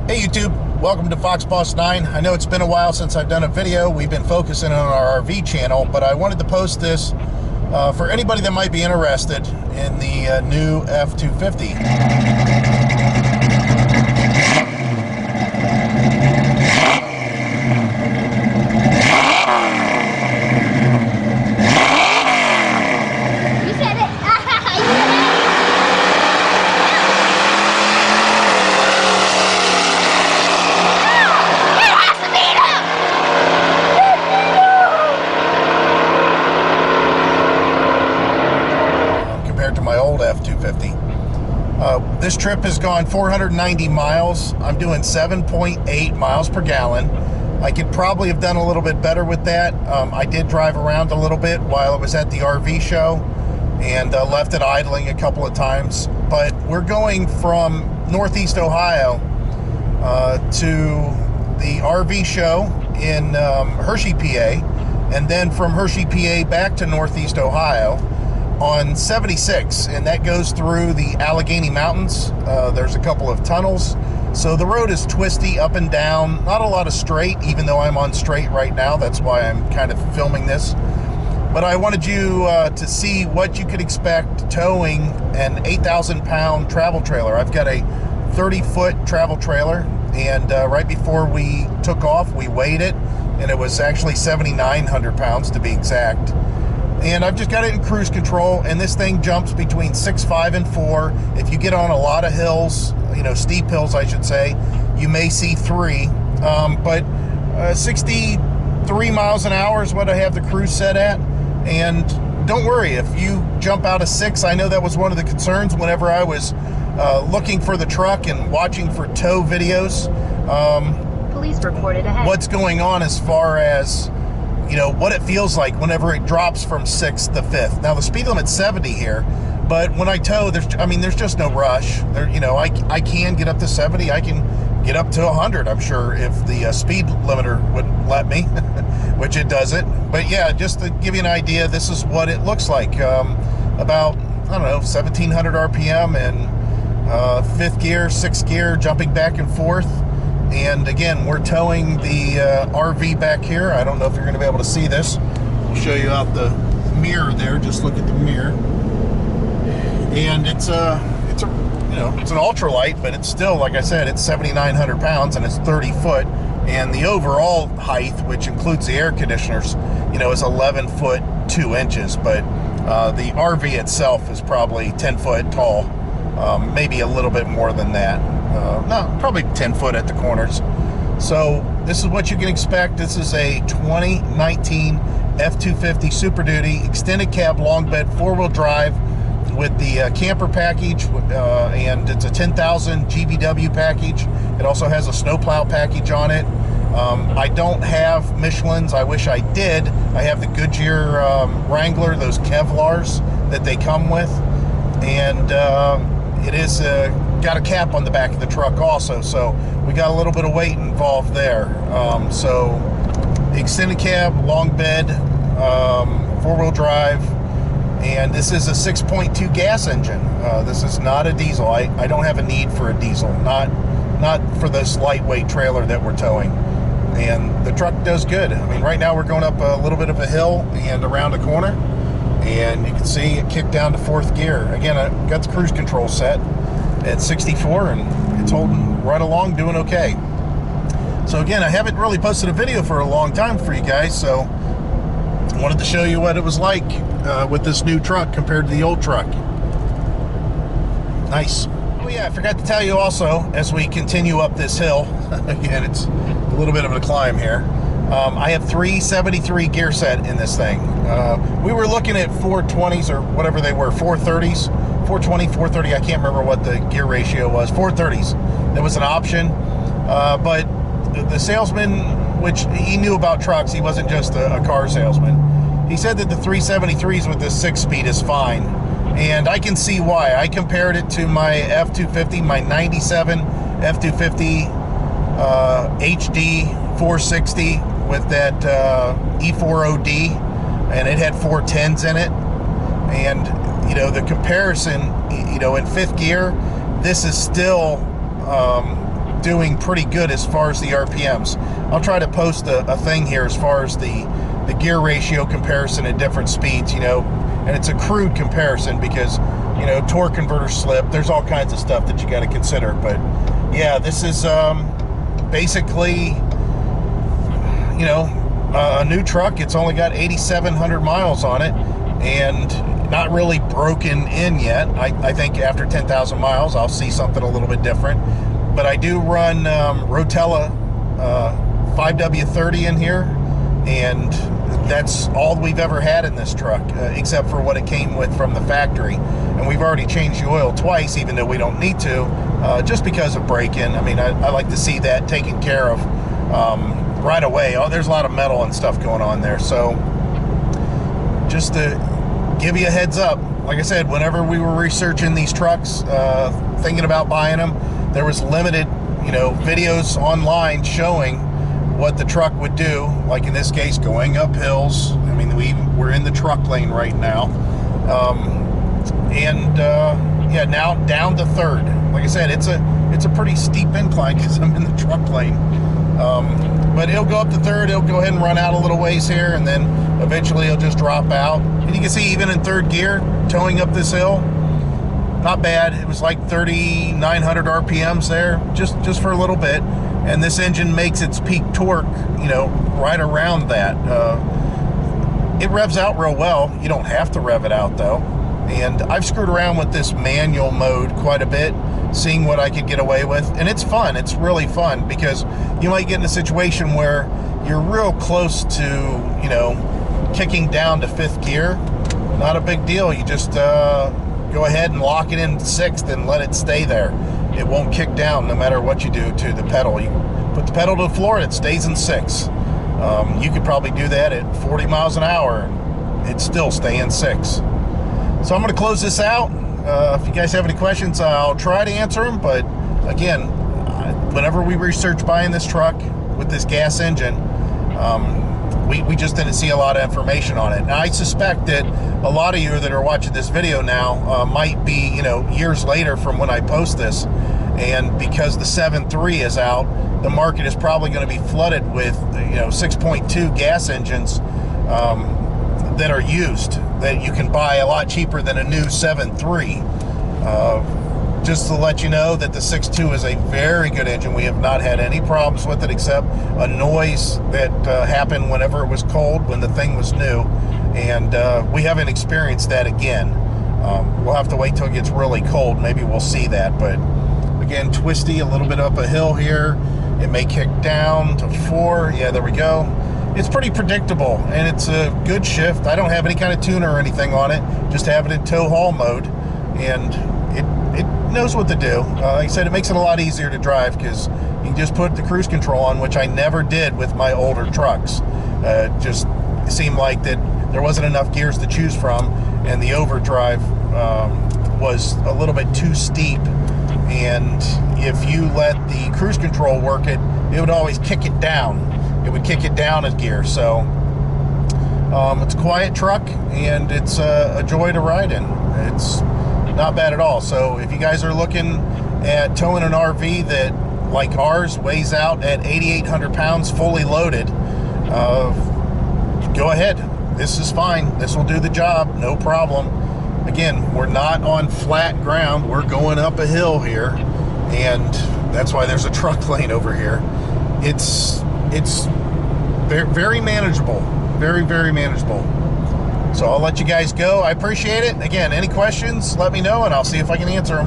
Hey YouTube, welcome to Fox Boss 9. I know it's been a while since I've done a video. We've been focusing on our RV channel, but I wanted to post this for anybody that might be interested in the new F250. Compared to my old F250. This trip has gone 490 miles. I'm doing 7.8 miles per gallon. I could probably have done a little bit better with that. I did drive around a little bit while I was at the RV show and left it idling a couple of times. But we're going from Northeast Ohio to the RV show in Hershey, PA, and then from Hershey, PA back to Northeast Ohio on 76, and that goes through the Allegheny Mountains. There's a couple of tunnels, so the road is twisty up and down, not a lot of straight, even though I'm on straight right now. That's why I'm kind of filming this. But I wanted you to see what you could expect towing an 8,000-pound travel trailer. I've got a 30-foot travel trailer, and right before we took off, we weighed it, and it was actually 7,900 pounds to be exact. And I've just got it in cruise control, and this thing jumps between 6.5 and 4. If you get on a lot of hills, steep hills I should say, you may see 3. But 63 miles an hour is what I have the cruise set at. And don't worry, if you jump out of 6, I know that was one of the concerns whenever I was looking for the truck and watching for tow videos. Police reported ahead. What's going on as far as what it feels like whenever it drops from 6th to 5th. Now the speed limit's 70 here, but when I tow, there's just no rush. I can get up to 70. I can get up to 100, I'm sure, if the speed limiter would let me, which it doesn't. But yeah, just to give you an idea, this is what it looks like. About, I don't know, 1,700 RPM and 5th gear, 6th gear, jumping back and forth. And again, we're towing the RV back here. I don't know if you're going to be able to see this. I'll show you out the mirror there. Just look at the mirror. And it's an ultralight, but it's still, like I said, it's 7,900 pounds and it's 30 foot. And the overall height, which includes the air conditioners, is 11 foot 2 inches. But the RV itself is probably 10 foot tall, maybe a little bit more than that. No, probably 10 foot at the corners. So this is what you can expect. This is a 2019 F250 Super Duty extended cab long bed 4-wheel drive with the camper package, and it's a 10,000 GVW package. It also has a snowplow package on it. I don't have Michelin's. I wish I did. I have the Goodyear Wrangler, those Kevlars that they come with, and it is got a cap on the back of the truck also, so we got a little bit of weight involved there. So extended cab, long bed, 4-wheel drive, and this is a 6.2 gas engine. This is not a diesel. I don't have a need for a diesel, not for this lightweight trailer that we're towing. And the truck does good. I mean, right now we're going up a little bit of a hill and around a corner, and you can see it kicked down to 4th gear. Again, I got the cruise control set at 64, and it's holding right along, doing okay. So again, I haven't really posted a video for a long time for you guys, so I wanted to show you what it was like with this new truck compared to the old truck. Nice. Oh yeah, I forgot to tell you also, as we continue up this hill, again, it's a little bit of a climb here. I have 373 gear set in this thing. We were looking at 420s or whatever they were, 430s, 420, 430. I can't remember what the gear ratio was. 430s. There was an option, but the salesman, which he knew about trucks, he wasn't just a car salesman. He said that the 373s with the 6-speed is fine, and I can see why. I compared it to my F250, my 97 F250 HD 460 with that E4OD, and it had 410s in it. And the comparison, in 5th gear, this is still doing pretty good as far as the RPMs. I'll try to post a thing here as far as the gear ratio comparison at different speeds, you know, and it's a crude comparison because, you know, torque converter slip, there's all kinds of stuff that you got to consider. But yeah, this is basically, you know, a new truck. It's only got 8,700 miles on it and not really broken in yet. I think after 10,000 miles I'll see something a little bit different. But I do run Rotella 5W30 in here, and that's all we've ever had in this truck, except for what it came with from the factory. And we've already changed the oil twice, even though we don't need to, just because of break-in. I mean, I like to see that taken care of right away. Oh, there's a lot of metal and stuff going on there. So just to give you a heads up, like I said, whenever we were researching these trucks, thinking about buying them, there was limited, you know, videos online showing what the truck would do, like in this case, going up hills. I mean, we're in the truck lane right now. Yeah, now down to third. Like I said, it's a pretty steep incline because I'm in the truck lane. But it'll go up to third, it'll go ahead and run out a little ways here, and then eventually it'll just drop out. And you can see even in third gear, towing up this hill, not bad. It was like 3,900 RPMs there, just for a little bit. And this engine makes its peak torque, you know, right around that. It revs out real well. You don't have to rev it out though. And I've screwed around with this manual mode quite a bit, seeing what I could get away with. And it's fun. It's really fun because you might get in a situation where you're real close to, you know, kicking down to fifth gear. Not a big deal. You just go ahead and lock it in sixth and let it stay there. It won't kick down no matter what you do to the pedal. You put the pedal to the floor and it stays in six. You could probably do that at 40 miles an hour. It'd still stay in six. So I'm going to close this out. If you guys have any questions, I'll try to answer them. But again, whenever we researched buying this truck with this gas engine, we just didn't see a lot of information on it. Now, I suspect that a lot of you that are watching this video now might be, you know, years later from when I post this. And because the 7.3 is out, the market is probably going to be flooded with, you know, 6.2 gas engines that are used, that you can buy a lot cheaper than a new 7.3. Just to let you know that the 6.2 is a very good engine. We have not had any problems with it except a noise that happened whenever it was cold, when the thing was new. And we haven't experienced that again. We'll have to wait till it gets really cold. Maybe we'll see that. But again, twisty, a little bit up a hill here. It may kick down to 4. Yeah, there we go. It's pretty predictable, and it's a good shift. I don't have any kind of tuner or anything on it. Just have it in tow haul mode, and it knows what to do. Like I said, it makes it a lot easier to drive because you can just put the cruise control on, which I never did with my older trucks. Just seemed like that there wasn't enough gears to choose from, and the overdrive was a little bit too steep. And if you let the cruise control work it, it would always kick it down. It would kick it down a gear. So it's a quiet truck, and it's a joy to ride in. It's not bad at all. So if you guys are looking at towing an RV that, like ours, weighs out at 8,800 pounds fully loaded, go ahead. This is fine. This will do the job, no problem. Again, we're not on flat ground. We're going up a hill here, and that's why there's a truck lane over here. It's very, very manageable. Very, very manageable. So I'll let you guys go. I appreciate it. Again, any questions, let me know, and I'll see if I can answer them.